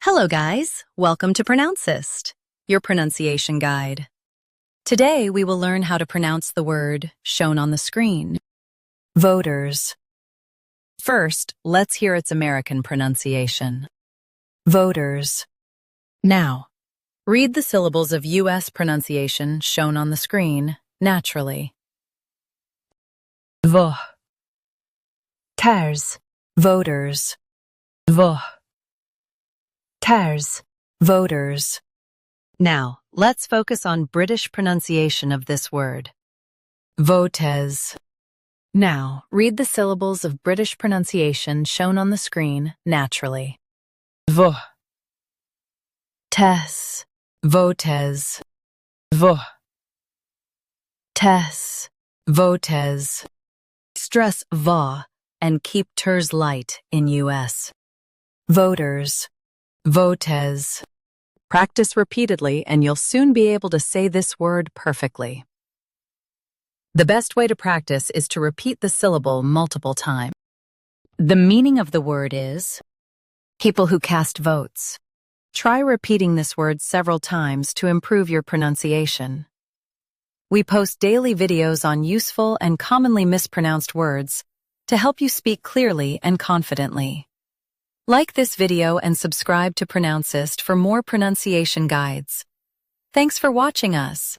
Hello guys, welcome to Pronouncist, your pronunciation guide. Today we will learn how to pronounce the word shown on the screen, voters. First, let's hear its American pronunciation. Voters. Now, read the syllables of U.S. pronunciation shown on the screen naturally. V. Ters. Voters. V. Ters. Voters. Now, let's focus on British pronunciation of this word. Votes. Now, read the syllables of British pronunciation shown on the screen naturally. V. Tes. Votes. V. Tes. Votes. Stress va and keep ters light in U.S. Voters. Votes. Practice repeatedly and you'll soon be able to say this word perfectly. The best way to practice is to repeat the syllable multiple times. The meaning of the word is people who cast votes. Try repeating this word several times to improve your pronunciation. We post daily videos on useful and commonly mispronounced words to help you speak clearly and confidently. Like this video and subscribe to Pronouncist for more pronunciation guides. Thanks for watching us.